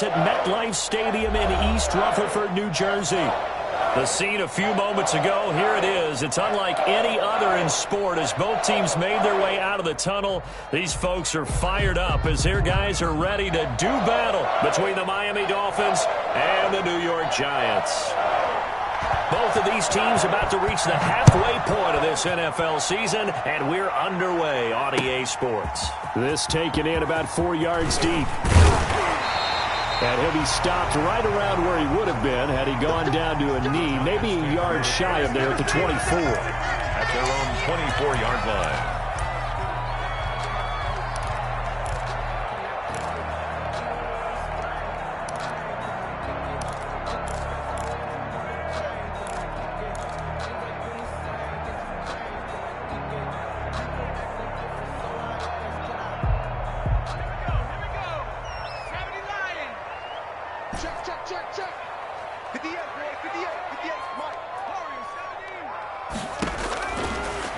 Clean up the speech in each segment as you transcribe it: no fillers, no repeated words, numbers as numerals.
is at MetLife Stadium in East Rutherford, New Jersey. The scene a few moments ago, here it is. It's unlike any other in sport as both teams made their way out of the tunnel. These folks are fired up as their guys are ready to do battle between the Miami Dolphins and the New York Giants. Both of these teams about to reach the halfway point of this NFL season, and we're underway on EA Sports. This taken in about 4 yards deep. And he'll be stopped right around where he would have been had he gone down to a knee, maybe a yard shy of there at the 24. At their own 24-yard line.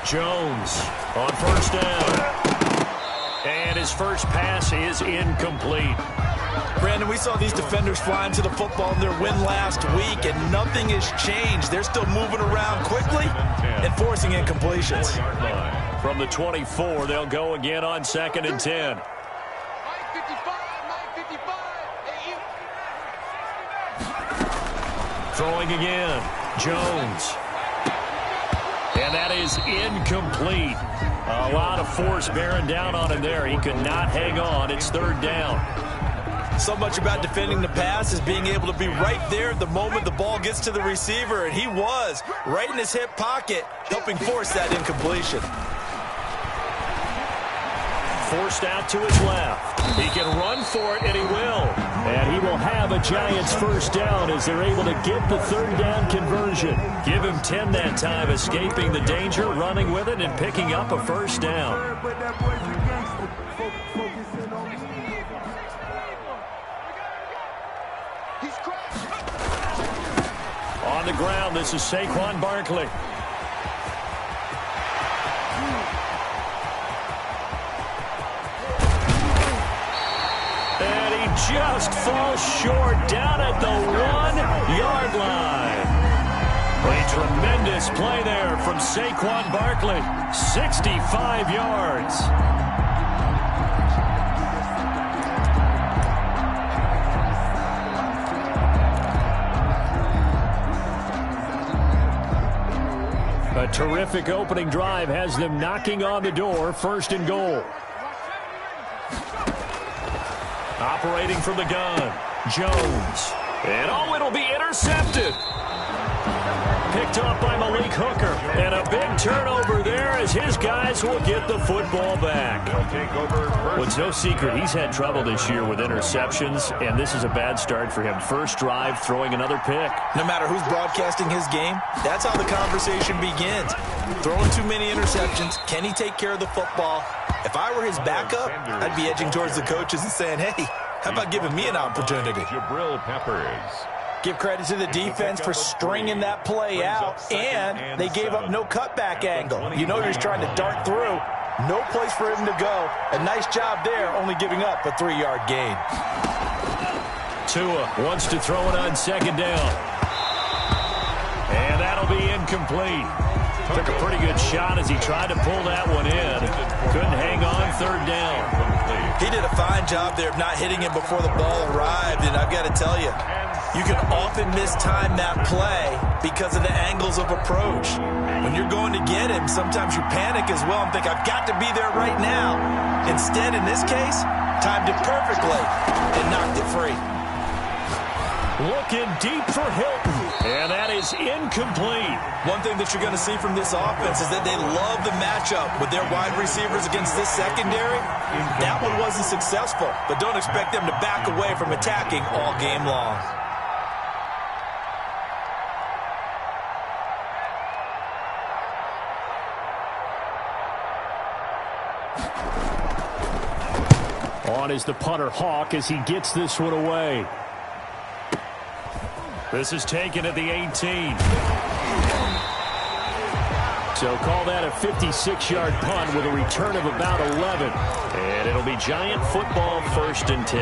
Jones on first down. And his first pass is incomplete. Brandon, we saw these defenders flying to the football in their win last week, and nothing has changed. They're still moving around quickly and forcing incompletions. From the 24, they'll go again on 2nd and 10. Throwing again. Jones. And that is incomplete. A lot of force bearing down on him there. He could not hang on. It's 3rd down. So much about defending the pass is being able to be right there at the moment the ball gets to the receiver, and he was right in his hip pocket, helping force that incompletion. Forced out to his left. He can run for it, and he will. And he will have a Giants first down as they're able to get the 3rd down conversion. Give him 10 that time, escaping the danger, running with it, and picking up a first down. On the ground, this is Saquon Barkley. Just falls short down at the 1-yard line. A tremendous play there from Saquon Barkley. 65 yards. A terrific opening drive has them knocking on the door. 1st and goal. Operating from the gun, Jones. And it'll be intercepted. Picked off by Malik Hooker. And a big turnover there as his guys will get the football back. Well, it's no secret he's had trouble this year with interceptions, and this is a bad start for him. First drive, throwing another pick. No matter who's broadcasting his game, that's how the conversation begins. Throwing too many interceptions, can he take care of the football? If I were his backup, I'd be edging towards the coaches and saying, hey, how about giving me an opportunity? Jabril Peppers. Give credit to the defense for stringing that play out, and they gave up no cutback angle. You know he was trying to dart through. No place for him to go. A nice job there, only giving up a 3-yard gain. Tua wants to throw it on 2nd down. And that'll be incomplete. Took a pretty good shot as he tried to pull that one in. Couldn't hang on. 3rd down. He did a fine job there of not hitting him before the ball arrived, and I've got to tell you, you can often mistime that play because of the angles of approach. When you're going to get him, sometimes you panic as well and think, I've got to be there right now. Instead, in this case, timed it perfectly and knocked it free. Looking deep for Hilton, and that is incomplete. One thing that you're going to see from this offense is that they love the matchup with their wide receivers against this secondary. That one wasn't successful, but don't expect them to back away from attacking all game long. On is the punter Hawk as he gets this one away. This is taken at the 18. So call that a 56-yard punt with a return of about 11. And it'll be Giant football 1st and 10.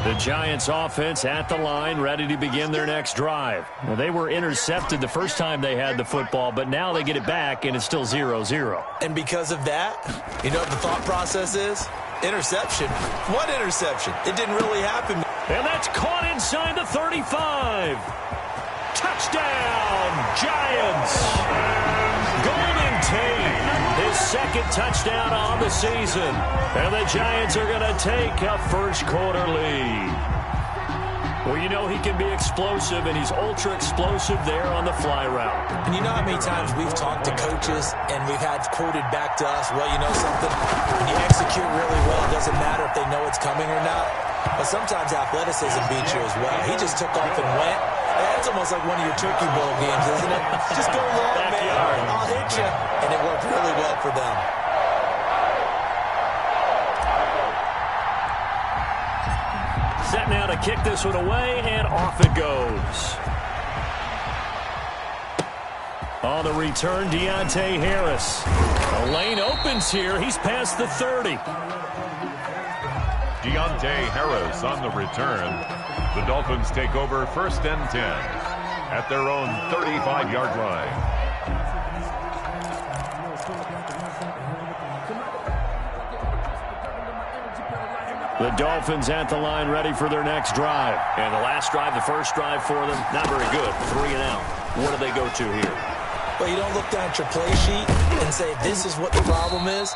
The Giants offense at the line, ready to begin their next drive. Well, they were intercepted the first time they had the football, but now they get it back, and it's still 0-0. And because of that, you know what the thought process is? Interception. What interception? It didn't really happen. And that's caught inside the 35. Touchdown, Giants. Golden Tate, his second touchdown on the season. And the Giants are going to take a first-quarter lead. Well, you know he can be explosive, and he's ultra-explosive there on the fly route. And you know how many times we've talked to coaches, and we've had quoted back to us, well, you know something? When you execute really well, it doesn't matter if they know it's coming or not. But sometimes athleticism beats you as well. He just took off and went. It's almost like one of your Turkey Bowl games, isn't it? Just go long, man. I'll hit you. And it worked really well for them. Set now to kick this one away, and off it goes. On the return, Deontay Harris. The lane opens here. He's past the 30. Deontay Harris on the return. The Dolphins take over 1st and 10 at their own 35-yard line. The Dolphins at the line, ready for their next drive. And the last drive, the first drive for them, not very good. 3 and out. What do they go to here? Well, you don't look down at your play sheet and say, this is what the problem is.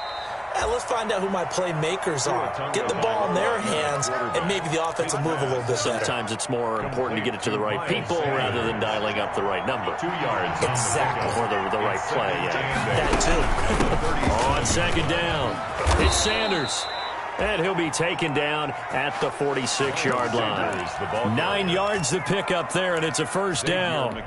Let's find out who my playmakers are. Get the ball in their hands, and maybe the offense will move a little bit better. Sometimes it's more important to get it to the right people rather than dialing up the right number. 2 yards. Exactly. Or the right play, yeah. That too. On second down, it's Sanders. And he'll be taken down at the 46-yard line. 9 yards to pick up there, and it's a first down.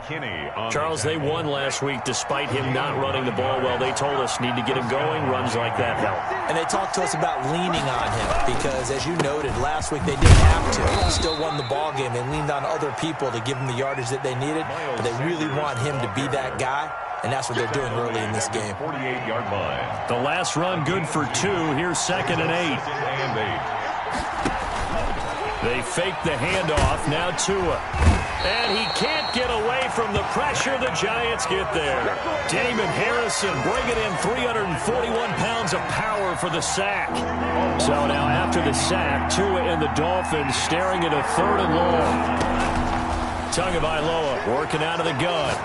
Charles, they won last week despite him not running the ball well. They told us need to get him going. Runs like that help. And they talked to us about leaning on him because, as you noted, last week they didn't have to. Still won the ball game. They leaned on other people to give them the yardage that they needed, but they really want him to be that guy. And that's what they're doing early in this game. 48-yard line. The last run good for 2. Here's 2nd and 8. They fake the handoff. Now Tua. And he can't get away from the pressure. The Giants get there. Damon Harrison bringing in 341 pounds of power for the sack. So now after the sack, Tua and the Dolphins staring at a 3rd and long. Tagovailoa working out of the gun.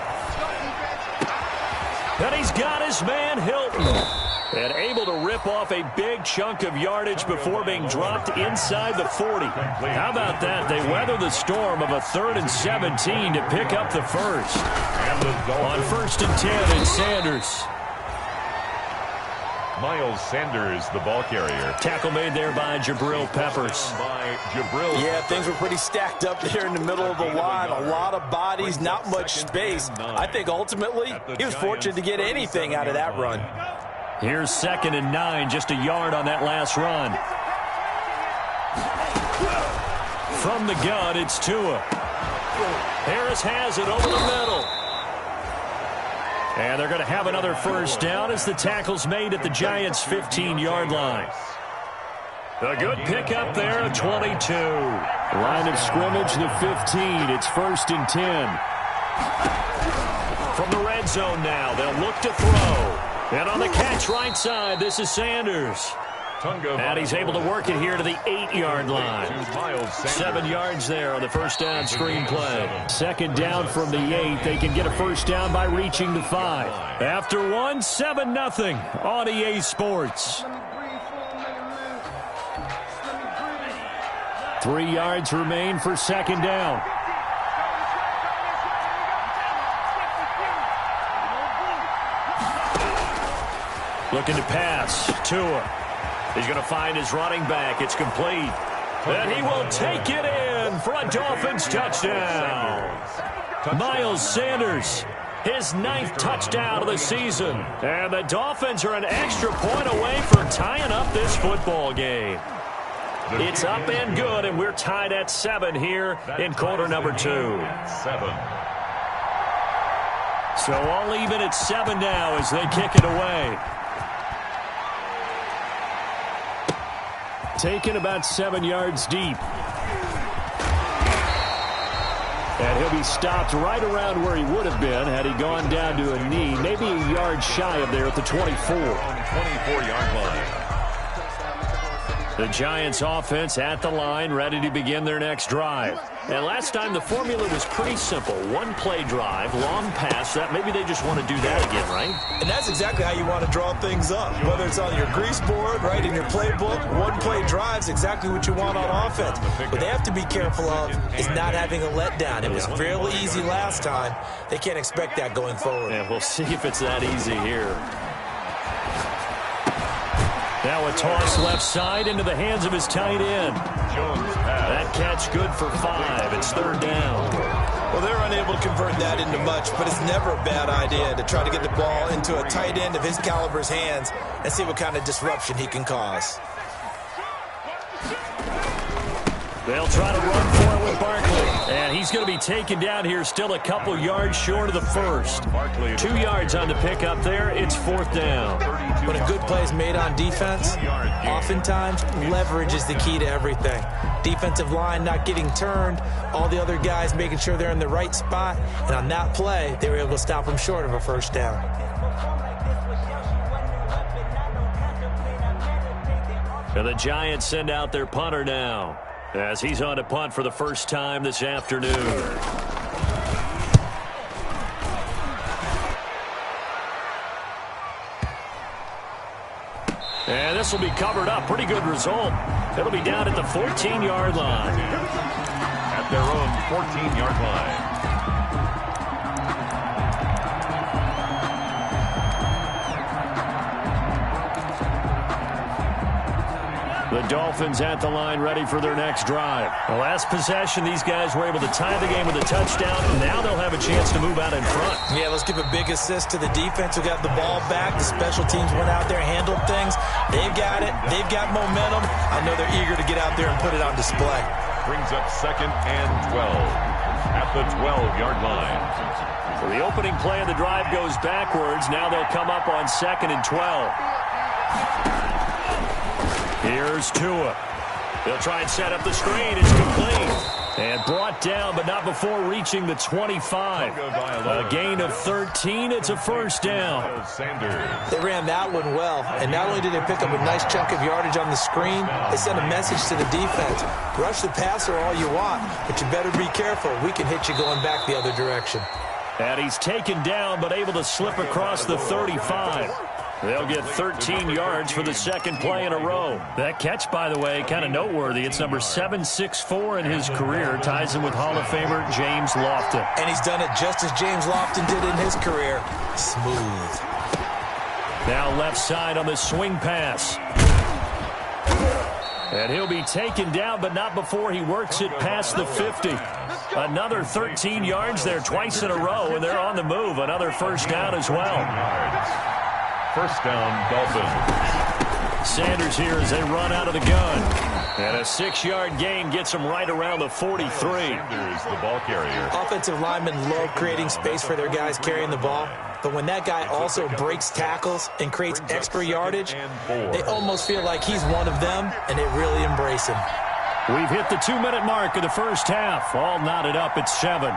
And he's got his man Hilton. And able to rip off a big chunk of yardage before being dropped inside the 40. How about that? They weather the storm of a 3rd and 17 to pick up the first. On 1st and 10, it's Sanders. Miles Sanders, the ball carrier. Tackle made there by Jabril Peppers. Yeah, things were pretty stacked up there in the middle of the line. A lot of bodies, not much space. I think ultimately he was fortunate to get anything out of that run. Here's 2nd and 9, just a yard on that last run. From the gun, it's Tua. Harris has it over the middle. And they're going to have another first down as the tackle's made at the Giants' 15-yard line. A good pickup there, 22. Line of scrimmage, the 15. It's 1st and 10. From the red zone now, they'll look to throw. And on the catch right side, this is Sanders. And he's able to work it here to the 8-yard line. 7 yards there on the first down screen play. 2nd down from the 8. They can get a first down by reaching the 5. After 1, 7-0 on EA Sports. 3 yards remain for 2nd down. Looking to pass. Tua. He's going to find his running back. It's complete. And he will take it in for a Dolphins touchdown. Miles Sanders, his 9th touchdown of the season. And the Dolphins are an extra point away from tying up this football game. It's up and good, and we're tied at 7 here in quarter number 2. 7. So all even at 7 now as they kick it away. Taken about 7 yards deep. And he'll be stopped right around where he would have been had he gone down to a knee, maybe a yard shy of there at the 24. 24-yard line. The Giants offense at the line, ready to begin their next drive. And last time the formula was pretty simple. One play drive, long pass. That maybe they just want to do that again, right? And that's exactly how you want to draw things up. Whether it's on your grease board, right, in your playbook, one play drive is exactly what you want on offense. What they have to be careful of is not having a letdown. It was fairly easy last time. They can't expect that going forward. And we'll see if it's that easy here. Now a toss left side into the hands of his tight end. That catch good for 5. It's third down. Well, they're unable to convert that into much, but it's never a bad idea to try to get the ball into a tight end of his caliber's hands and see what kind of disruption he can cause. They'll try to run for it with Barkley. And he's going to be taken down here, still a couple yards short of the first. 2 yards on the pickup there. It's fourth down. When a good play is made on defense, oftentimes leverage is the key to everything. Defensive line not getting turned, all the other guys making sure they're in the right spot. And on that play, they were able to stop them short of a first down. And the Giants send out their punter now, as he's on to punt for the first time this afternoon. And this will be covered up. Pretty good result. It'll be down at the 14-yard line. At their own 14-yard line. The Dolphins at the line, ready for their next drive. The last possession, these guys were able to tie the game with a touchdown, and now they'll have a chance to move out in front. Yeah, let's give a big assist to the defense who got the ball back. The special teams went out there, handled things. They've got it. They've got momentum. I know they're eager to get out there and put it on display. Brings up 2nd and 12 at the 12-yard line. So the opening play of the drive goes backwards. Now they'll come up on 2nd and 12. Here's Tua. They'll try and set up the screen. It's complete. And brought down, but not before reaching the 25. A gain of 13. It's a first down. They ran that one well. And not only did they pick up a nice chunk of yardage on the screen, they sent a message to the defense. Rush the passer all you want, but you better be careful. We can hit you going back the other direction. And he's taken down, but able to slip across the 35. They'll get 13 yards for the second play in a row. That catch, by the way, kind of noteworthy. It's number 764 in his career. Ties him with Hall of Famer James Lofton. And he's done it just as James Lofton did in his career. Smooth. Now left side on the swing pass. And he'll be taken down, but not before he works it past the 50. Another 13 yards there twice in a row, and they're on the move. Another first down as well. First down, Dolphins. Sanders here as they run out of the gun. And a 6-yard gain gets him right around the 43. Sanders, the ball carrier. Offensive linemen love creating space for their guys carrying the ball. But when that guy also breaks tackles and creates extra yardage, they almost feel like he's one of them, and they really embrace him. We've hit the 2-minute mark of the first half. All knotted up at 7.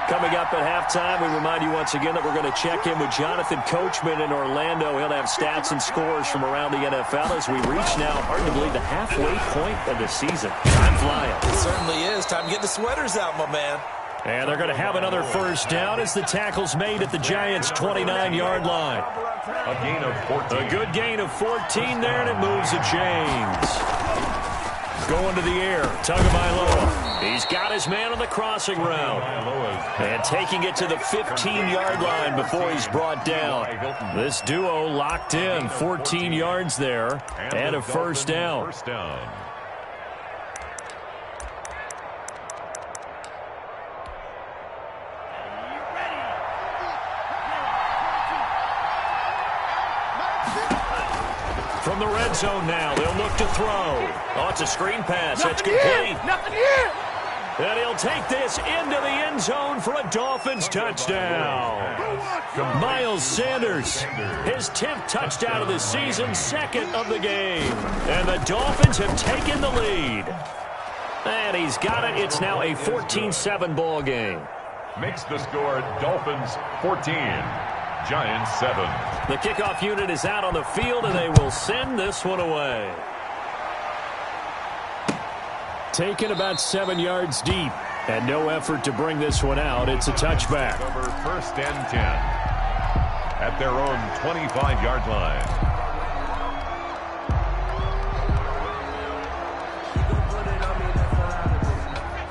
Coming up at halftime, we remind you once again that we're going to check in with Jonathan Coachman in Orlando. He'll have stats and scores from around the NFL as we reach now, hard to believe, the halfway point of the season. Time flying. It certainly is. Time to get the sweaters out, my man. And they're going to have another first down as the tackle's made at the Giants' 29-yard line. A gain of 14. A good gain of 14 there, and it moves to James. Going to the air, Tagovailoa. He's got his man on the crossing route. And taking it to the 15-yard line before he's brought down. This duo locked in, 14 yards there, and a first down. From the red zone now, they'll look to throw. Oh, it's a screen pass. That's complete. And he'll take this into the end zone for a Dolphins touchdown. Miles Sanders, his 10th touchdown of the season, 2nd of the game. And the Dolphins have taken the lead. And he's got it. It's now a 14-7 ball game. Makes the score Dolphins 14, Giants 7. The kickoff unit is out on the field, and they will send this one away. Taken about 7 yards deep, and no effort to bring this one out. It's a touchback. Over 1st and 10 at their own 25-yard line.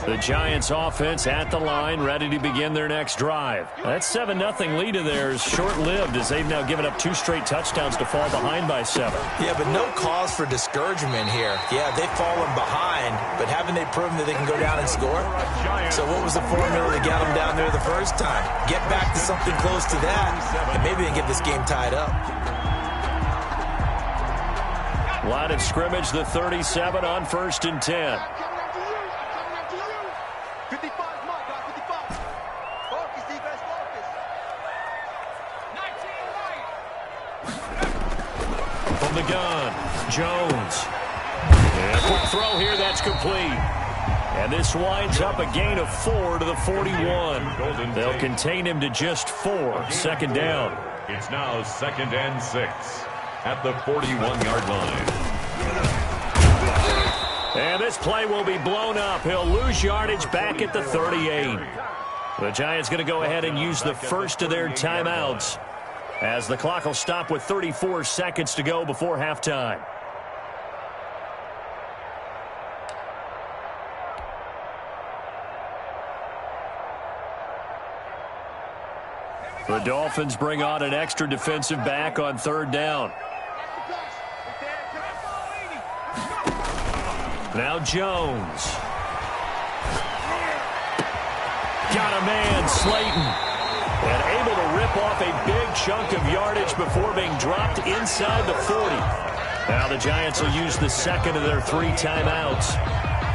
The Giants offense at the line, ready to begin their next drive. That 7-0 lead of theirs short-lived as they've now given up 2 straight touchdowns to fall behind by 7. Yeah, but no cause for discouragement here. Yeah, they've fallen behind, but haven't they proven that they can go down and score? So what was the formula to get them down there the first time? Get back to something close to that, and maybe they can get this game tied up. Line of scrimmage, the 37 on 1st and 10. From the gun, Jones. And a quick throw here, that's complete. And this winds up a gain of 4 to the 41. They'll contain him to just 4. 2nd down. It's now 2nd and 6 at the 41-yard line. And this play will be blown up. He'll lose yardage back at the 38. The Giants going to go ahead and use the first of their timeouts, as the clock will stop with 34 seconds to go before halftime. The Dolphins bring on an extra defensive back on 3rd down. Now Jones. Got a man, Slayton. And able to rip off a big chunk of yardage before being dropped inside the 40. Now the Giants will use the 2nd of their 3 timeouts,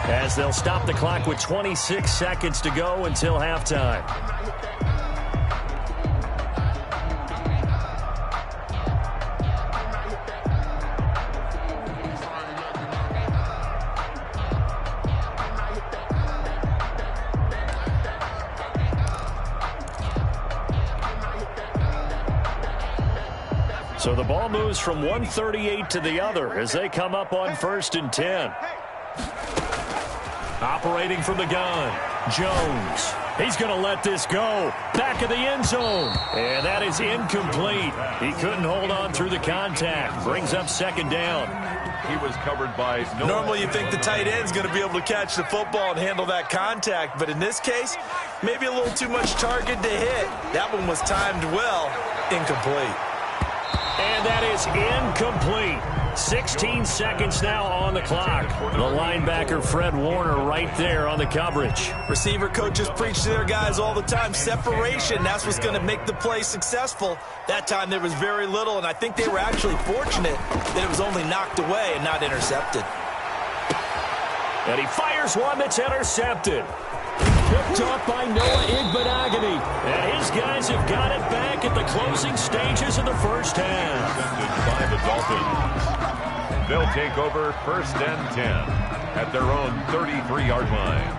as they'll stop the clock with 26 seconds to go until halftime. So the ball moves from 138 to the other as they come up on 1st and 10. Operating from the gun, Jones. He's going to let this go. Back of the end zone. And that is incomplete. He couldn't hold on through the contact. Brings up 2nd down. He was covered by Normally you think the tight end's going to be able to catch the football and handle that contact, but in this case, maybe a little too much target to hit. That one was timed well. Incomplete. And that is incomplete. 16 seconds now on the clock. The linebacker, Fred Warner, right there on the coverage. Receiver coaches preach to their guys all the time. Separation, that's what's going to make the play successful. That time there was very little, and I think they were actually fortunate that it was only knocked away and not intercepted. And he fires one that's intercepted. Picked off by Noah Igbenogany. And his guys have got it back at the closing stages of the first half. by the Dolphins. They'll take over 1st and 10 at their own 33-yard line.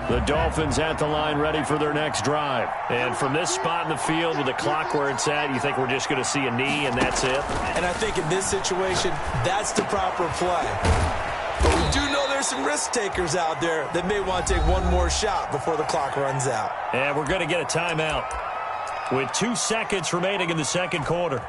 The Dolphins at the line, ready for their next drive. And from this spot in the field with the clock where it's at, you think we're just going to see a knee and that's it? And I think in this situation, that's the proper play. But we do know there's some risk takers out there that may want to take one more shot before the clock runs out. And we're going to get a timeout with 2 seconds remaining in the second quarter.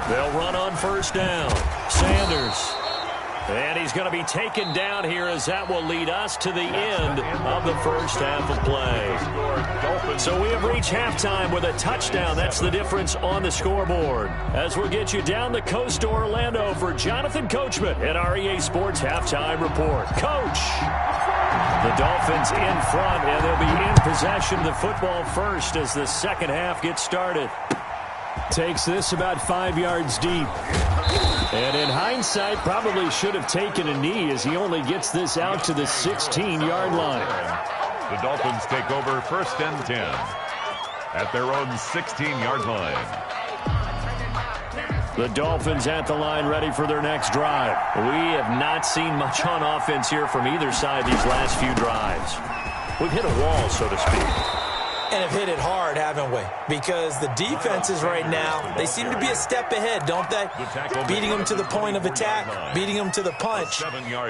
They'll run on first down. Sanders. And he's going to be taken down here as that will lead us to the end of the first half of play. So we have reached halftime with a touchdown. That's the difference on the scoreboard. As we'll get you down the coast to Orlando for Jonathan Coachman at our EA Sports Halftime Report. Coach! The Dolphins in front, and they'll be in possession of the football first as the second half gets started. Takes this about 5 yards deep. And in hindsight, probably should have taken a knee as he only gets this out to the 16-yard line. The Dolphins take over 1st and 10 at their own 16-yard line. The Dolphins at the line ready for their next drive. We have not seen much on offense here from either side these last few drives. We've hit a wall, so to speak. And have hit it hard, haven't we? Because the defenses right now, they seem to be a step ahead, don't they? Beating them to the point of attack, beating them to the punch.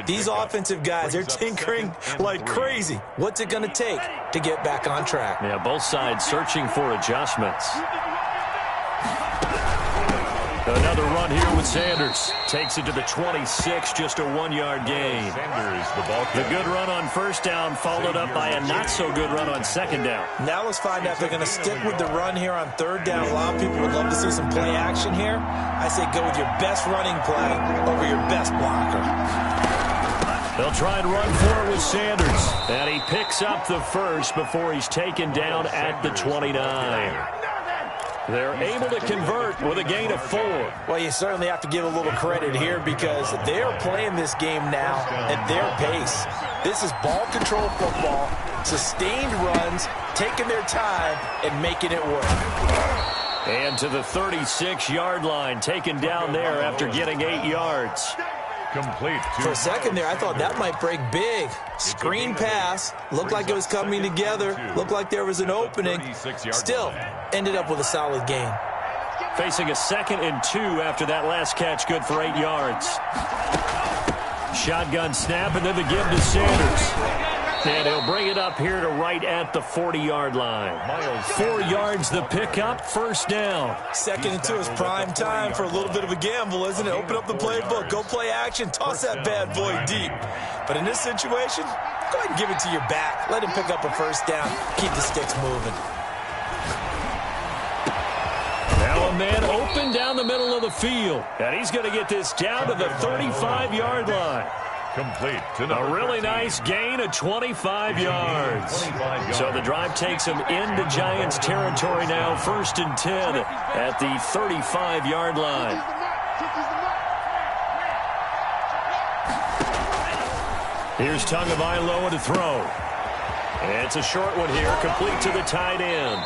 These offensive guys, they're tinkering like crazy. What's it going to take to get back on track? Yeah, both sides searching for adjustments. Another run here with Sanders. Takes it to the 26, just a 1-yard gain. The good run on first down followed up by a not-so-good run on second down. Now let's find out if they're going to stick with the run here on third down. A lot of people would love to see some play action here. I say go with your best running play over your best blocker. They'll try and run for it with Sanders. And he picks up the first before he's taken down at the 29. They're able to convert with a gain of 4. Well, you certainly have to give a little credit here because they're playing this game now at their pace. This is ball control football, sustained runs, taking their time and making it work. And to the 36-yard line, taken down there after getting 8 yards. Complete. For a second there, I thought that might break big. Screen pass. Looked like it was coming together. Looked like there was an opening. Still, ended up with a solid gain. Facing a 2nd and 2 after that last catch, good for 8 yards. Shotgun snap, and then the give to Sanders. And he'll bring it up here to right at the 40-yard line. 4 yards the pickup, first down. 2nd and 2 is prime time for a little bit of a gamble, isn't it? Open up the playbook, go play action, toss that bad boy deep. But in this situation, go ahead and give it to your back. Let him pick up a first down, keep the sticks moving. Now a man open down the middle of the field. And he's going to get this down to the 35-yard line. Complete. A really nice gain of 25 yards. So the drive takes him into Giants territory now. 1st and 10 at the 35-yard line. Here's Tagovailoa to throw. And it's a short one here, complete to the tight end.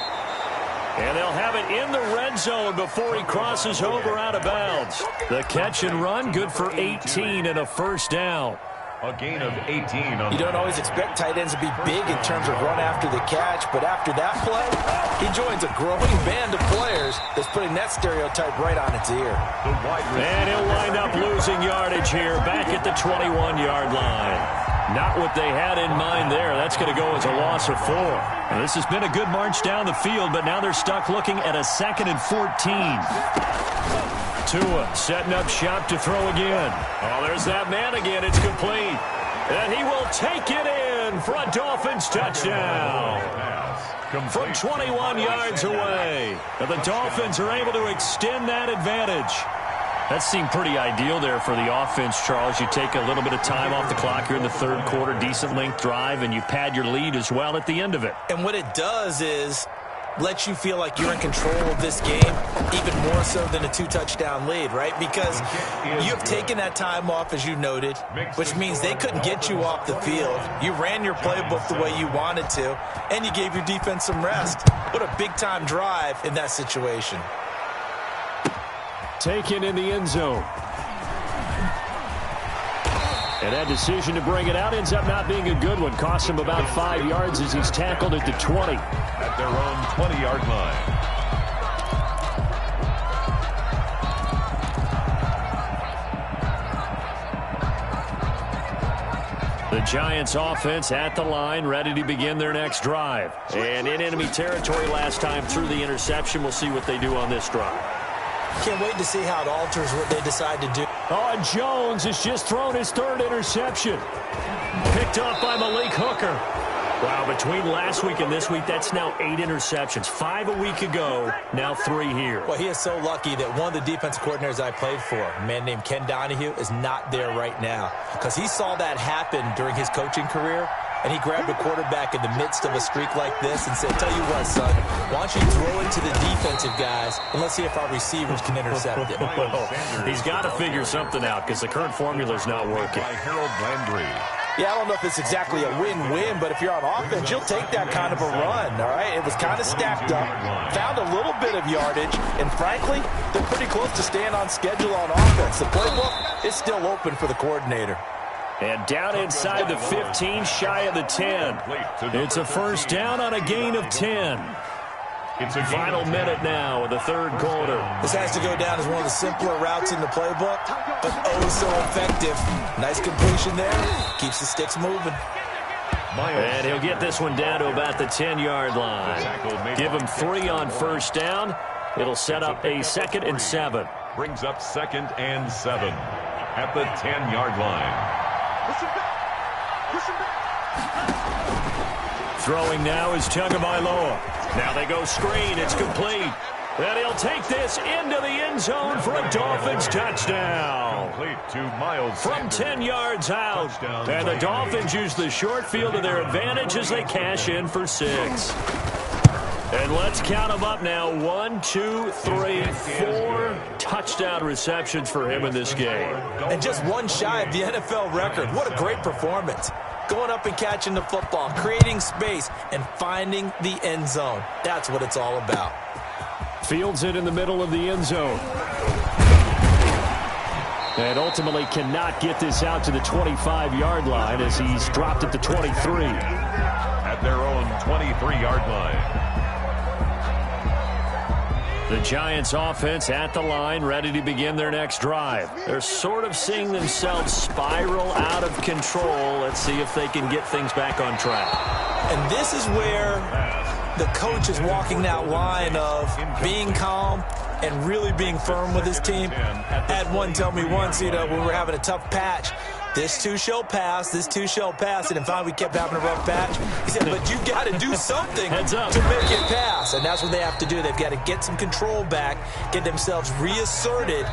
And they'll have it in the red zone before he crosses over out of bounds. The catch and run, good for 18 and a first down. A gain of 18. You don't always expect tight ends to be big in terms of run after the catch, but after that play, he joins a growing band of players that's putting that stereotype right on its ear. And he'll wind up losing yardage here, back at the 21-yard line. Not what they had in mind there. That's going to go as a loss of 4. And this has been a good march down the field, but now they're stuck looking at a 2nd and 14. Tua setting up shop to throw again. Oh, there's that man again. It's complete. And he will take it in for a Dolphins touchdown. From 21 yards away. And the Dolphins are able to extend that advantage. That seemed pretty ideal there for the offense, Charles. You take a little bit of time off the clock here in the third quarter, decent length drive, and you pad your lead as well at the end of it. And what it does is let you feel like you're in control of this game, even more so than a 2-touchdown lead, right? Because you've taken that time off, as you noted, which means they couldn't get you off the field. You ran your playbook the way you wanted to, and you gave your defense some rest. What a big-time drive in that situation. Taken in the end zone. And that decision to bring it out ends up not being a good one. Costs him about 5 yards as he's tackled at the 20. At their own 20-yard line. The Giants offense at the line, ready to begin their next drive. And in enemy territory last time through the interception. We'll see what they do on this drive. Can't wait to see how it alters what they decide to do. Oh, and Jones has just thrown his 3rd interception. Picked up by Malik Hooker. Wow, between last week and this week, that's now 8 interceptions. 5 a week ago, now 3 here. Well, he is so lucky that one of the defense coordinators I played for, a man named Ken Donahue, is not there right now. Because he saw that happen during his coaching career, and he grabbed a quarterback in the midst of a streak like this and said, tell you what, son, why don't you throw it to the defensive guys, and let's see if our receivers can intercept it. He's got to figure something out because the current formula is not working. Yeah, I don't know if it's exactly a win-win, but if you're on offense, you'll take that kind of a run, all right? It was kind of stacked up, found a little bit of yardage, and frankly, they're pretty close to staying on schedule on offense. The playbook is still open for the coordinator. And down inside the 15, shy of the 10. It's a first down on a gain of 10. It's a final minute now of the third quarter. This has to go down as one of the simpler routes in the playbook, but oh so effective. Nice completion there. Keeps the sticks moving. And he'll get this one down to about the 10-yard line. Give him 3 on first down. It'll set up a 2nd and 7. Brings up 2nd and 7 at the 10-yard line. Throwing now is Tagovailoa. Now they go screen. It's complete. And he'll take this into the end zone for a Dolphins touchdown. From 10 yards out. And the Dolphins use the short field to their advantage as they cash in for 6. And let's count them up now. 1, 2, 3, 4 touchdown receptions for him in this game. And just one shy of the NFL record. What a great performance. Going up and catching the football, creating space, and finding the end zone. That's what it's all about. Fields it in the middle of the end zone. And ultimately cannot get this out to the 25-yard line as he's dropped at the 23. At their own 23-yard line. The Giants offense at the line, ready to begin their next drive. They're sort of seeing themselves spiral out of control. Let's see if they can get things back on track. And this is where the coach is walking that line of being calm and really being firm with his team. Had one tell me once, when we were having a tough patch, this too shall pass, this too shall pass. And in fact, we kept having a rough patch. He said, but you got to do something to make it pass. And that's what they have to do. They've got to get some control back, get themselves reasserted,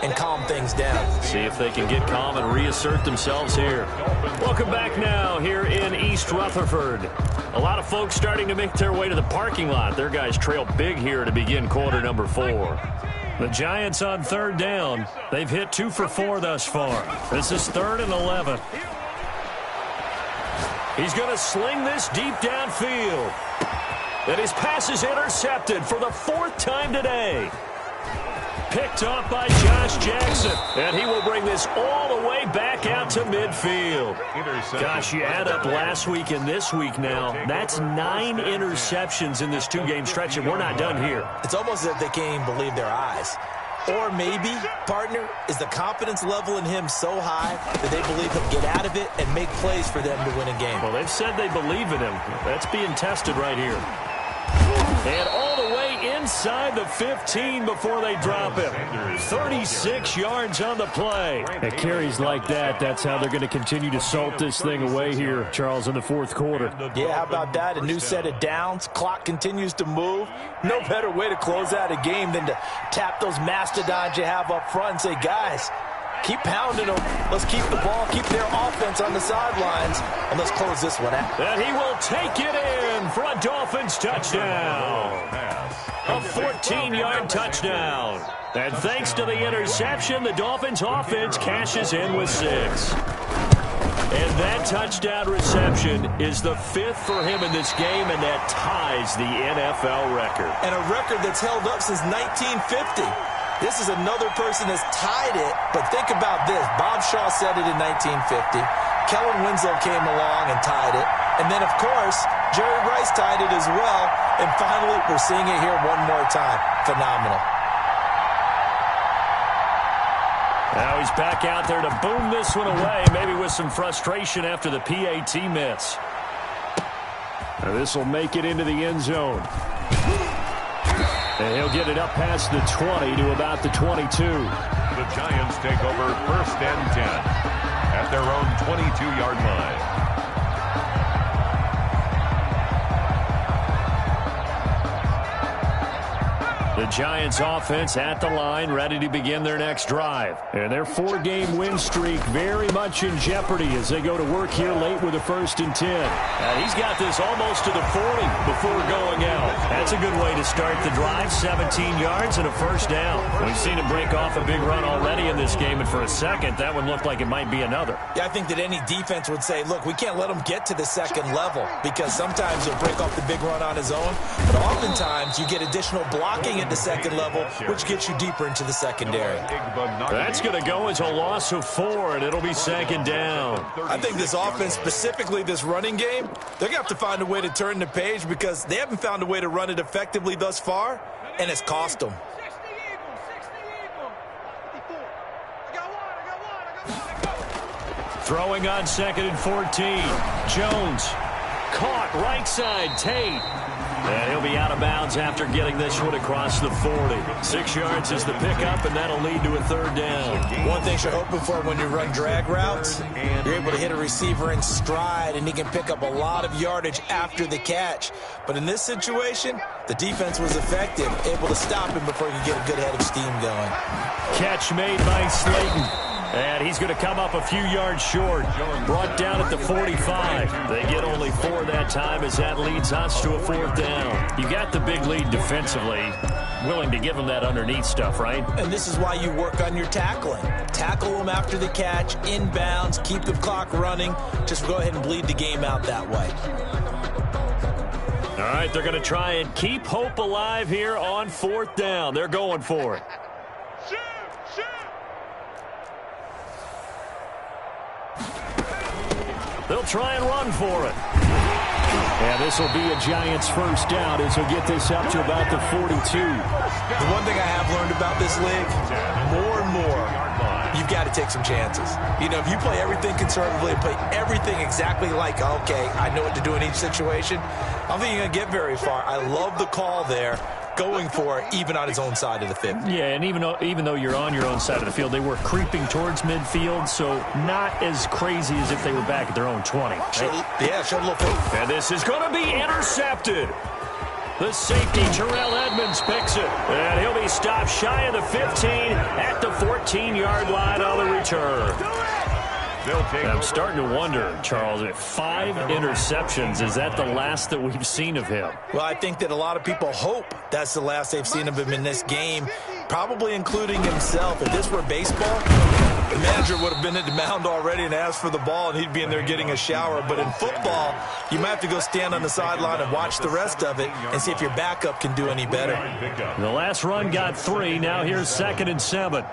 and calm things down. See if they can get calm and reassert themselves here. Welcome back now here in East Rutherford. A lot of folks starting to make their way to the parking lot. Their guys trail big here to begin quarter number 4. The Giants on third down. They've hit 2 for 4 thus far. This is 3rd and 11. He's going to sling this deep downfield. And his pass is intercepted for the 4th time today. Picked off by Josh Jackson. And he will bring this all the way back out to midfield. Gosh, you add up last week and this week now. That's 9 interceptions in this 2-game stretch, and we're not done here. It's almost as if they can't even believe their eyes. Or maybe, partner, is the confidence level in him so high that they believe he'll get out of it and make plays for them to win a game. Well, they've said they believe in him. That's being tested right here. And all the way inside the 15 before they drop him. 36 yards on the play. At carries like that, that's how they're going to continue to salt this thing away here, Charles, in the 4th quarter. Yeah, how about that? A new set of downs. Clock continues to move. No better way to close out a game than to tap those mastodons you have up front and say, guys, keep pounding them. Let's keep the ball, keep their offense on the sidelines, and let's close this one out. And he will take it in for a Dolphins touchdown. A 14-yard touchdown. And thanks to the interception, the Dolphins offense cashes in with 6. And that touchdown reception is the 5th for him in this game, and that ties the NFL record. And a record that's held up since 1950. This is another person that's tied it, but think about this. Bob Shaw said it in 1950. Kellen Winslow came along and tied it. And then, of course, Jerry Rice tied it as well. And finally, we're seeing it here one more time. Phenomenal. Now he's back out there to boom this one away, maybe with some frustration after the PAT miss. Now this will make it into the end zone. And he'll get it up past the 20 to about the 22. The Giants take over 1st and 10 at their own 22-yard line. The Giants offense at the line, ready to begin their next drive. And their 4-game win streak very much in jeopardy as they go to work here late with a 1st and 10. And he's got this almost to the 40 before going out. That's a good way to start the drive. 17 yards and a 1st down. We've seen him break off a big run already in this game, and for a second, that one looked like it might be another. Yeah, I think that any defense would say, look, we can't let him get to the 2nd level, because sometimes he'll break off the big run on his own, but oftentimes you get additional blocking at the 2nd level, which gets you deeper into the secondary. That's going to go as a loss of 4, and it'll be 2nd down. I think this offense, specifically this running game, they're going to have to find a way to turn the page because they haven't found a way to run it effectively thus far, and it's cost them. Throwing on 2nd and 14. Jones caught right side. Tate. And he'll be out of bounds after getting this one across the 40. 6 yards is the pickup, and that'll lead to a 3rd down. One thing you're hoping for when you run drag routes, you're able to hit a receiver in stride, and he can pick up a lot of yardage after the catch. But in this situation, the defense was effective, able to stop him before he could get a good head of steam going. Catch made by Slayton. And he's going to come up a few yards short. Brought down at the 45. They get only 4 that time as that leads us to a 4th down. You got the big lead defensively. Willing to give them that underneath stuff, right? And this is why you work on your tackling. Tackle them after the catch, inbounds, keep the clock running. Just go ahead and bleed the game out that way. All right, they're going to try and keep hope alive here on 4th down. They're going for it. They'll try and run for it. And this will be a Giants 1st down as he'll get this up to about the 42. The one thing I have learned about this league, more and more, you've got to take some chances. You know, if you play everything conservatively and play everything exactly like, okay, I know what to do in each situation, I don't think you're going to get very far. I love the call there, going for it, even on his own side of the field. Yeah, and even though you're on your own side of the field, they were creeping towards midfield, so not as crazy as if they were back at their own 20. Yeah, show a little faith. And this is going to be intercepted. The safety, Terrell Edmonds, picks it. And he'll be stopped shy of the 15 at the 14-yard line on the return. I'm starting to wonder, Charles, if 5 interceptions, is that the last that we've seen of him? Well, I think that a lot of people hope that's the last they've seen of him in this game, probably including himself. If this were baseball, the manager would have been at the mound already and asked for the ball, and he'd be in there getting a shower. But in football, you might have to go stand on the sideline and watch the rest of it and see if your backup can do any better. The last run got 3. Now here's 2nd and 7.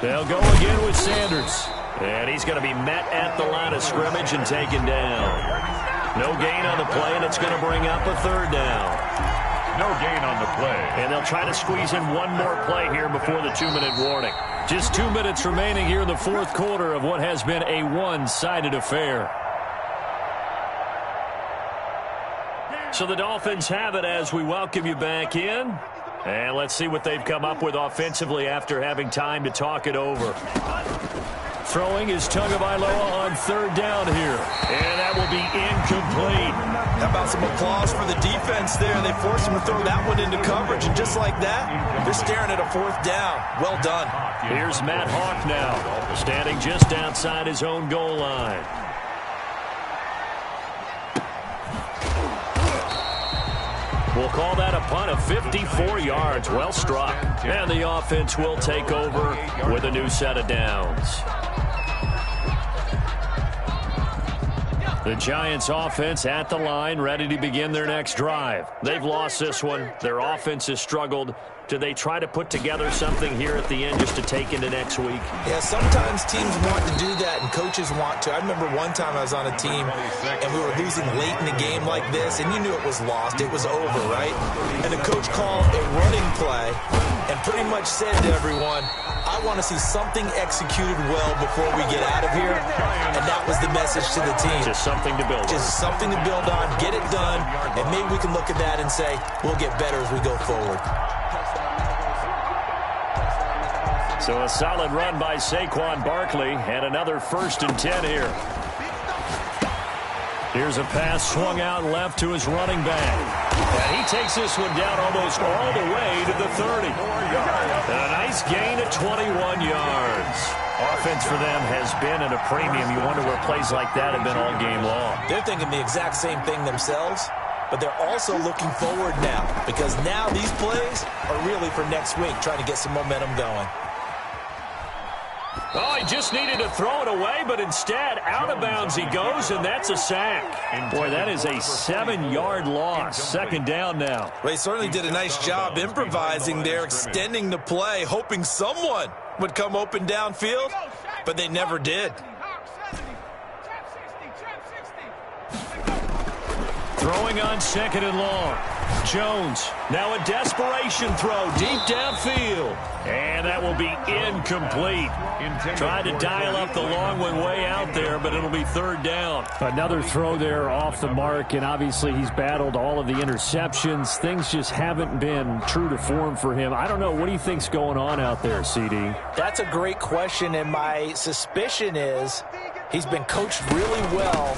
They'll go again with Sanders. And he's going to be met at the line of scrimmage and taken down. No gain on the play, and it's going to bring up a 3rd down. No gain on the play. And they'll try to squeeze in one more play here before the 2-minute warning. Just 2 minutes remaining here in the 4th quarter of what has been a one-sided affair. So the Dolphins have it as we welcome you back in. And let's see what they've come up with offensively after having time to talk it over. Throwing is Tagovailoa on 3rd down here. And that will be incomplete. How about some applause for the defense there? They forced him to throw that one into coverage, and just like that, they're staring at a 4th down. Well done. Here's Matt Hawk now, standing just outside his own goal line. We'll call that a punt of 54 yards. Well struck. And the offense will take over with a new set of downs. The Giants offense at the line, ready to begin their next drive. They've lost this one. Their offense has struggled. Do they try to put together something here at the end just to take into next week? Yeah, sometimes teams want to do that and coaches want to. I remember one time I was on a team and we were losing late in a game like this, and you knew it was lost. It was over, right? And the coach called a running play and pretty much said to everyone, I want to see something executed well before we get out of here. And that was the message to the team. Just something to build on. Just something to build on, get it done, and maybe we can look at that and say, we'll get better as we go forward. So a solid run by Saquon Barkley and another 1st and 10 here. Here's a pass swung out left to his running back. And he takes this one down almost all the way to the 30. And a nice gain at 21 yards. Offense for them has been at a premium. You wonder where plays like that have been all game long. They're thinking the exact same thing themselves, but they're also looking forward now because now these plays are really for next week, trying to get some momentum going. Oh, he just needed to throw it away, but instead, out of bounds he goes, and that's a sack. Boy, that is a 7-yard loss. Second down now. Well, he certainly did a nice job improvising there, extending the play, hoping someone would come open downfield, but they never did. Throwing on second and long. Jones, now a desperation throw deep downfield. And that will be incomplete. Tried to dial up the long one way out there, but it'll be third down. Another throw there off the mark, and obviously he's battled all of the interceptions. Things just haven't been true to form for him. I don't know. What do you think's going on out there, CD? That's a great question, and my suspicion is he's been coached really well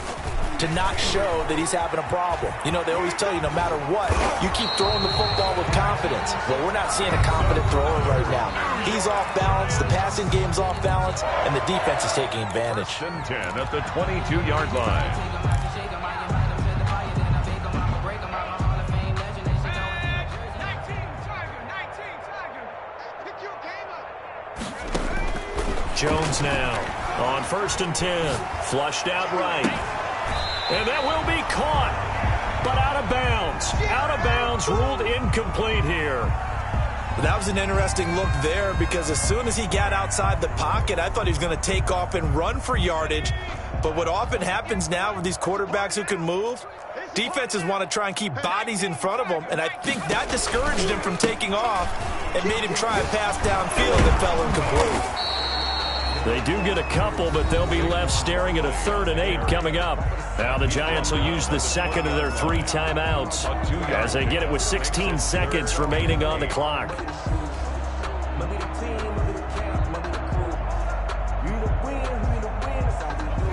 to not show that he's having a problem. You know, they always tell you no matter what, you keep throwing the football with confidence. Well, we're not seeing a confident thrower right now. He's off balance, the passing game's off balance, and the defense is taking advantage. 10 at the 22-yard line. Jones now on 1st and 10. Flushed out right. And that will be caught, but out of bounds. Out of bounds, ruled incomplete here. That was an interesting look there because as soon as he got outside the pocket, I thought he was going to take off and run for yardage. But what often happens now with these quarterbacks who can move, defenses want to try and keep bodies in front of them, and I think that discouraged him from taking off and made him try a pass downfield that fell incomplete. They do get a couple, but they'll be left staring at a 3rd and 8 coming up. Now the Giants will use the second of their 3 timeouts as they get it with 16 seconds remaining on the clock.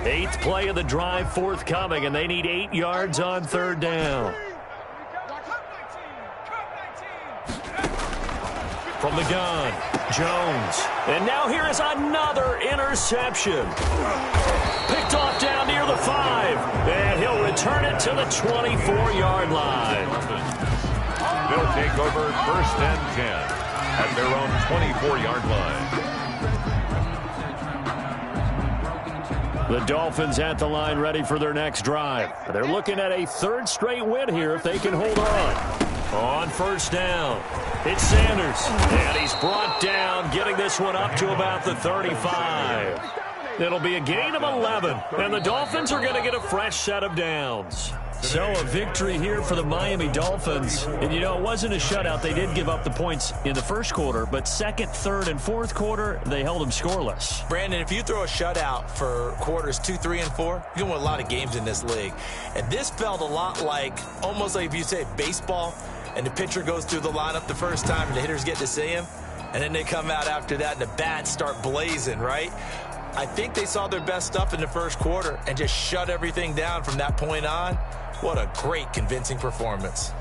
Eighth play of the drive forthcoming, and they need 8 yards on 3rd down. From the gun, Jones. And now here is another interception. Picked off down near the 5. And he'll return it to the 24-yard line. They'll take over 1st and 10 at their own 24-yard line. The Dolphins at the line ready for their next drive. They're looking at a 3rd straight win here if they can hold on. On 1st down, it's Sanders. And he's brought down, getting this one up to about the 35. It'll be a gain of 11, and the Dolphins are going to get a fresh set of downs. So a victory here for the Miami Dolphins. And, you know, it wasn't a shutout. They did give up the points in the 1st quarter, but 2nd, 3rd, and 4th quarter, they held them scoreless. Brandon, if you throw a shutout for quarters 2, 3, and 4, you're going to win a lot of games in this league. And this felt a lot like, almost like if you say baseball, and the pitcher goes through the lineup the first time and the hitters get to see him, and then they come out after that and the bats start blazing, right? I think they saw their best stuff in the 1st quarter and just shut everything down from that point on. What a great, convincing performance.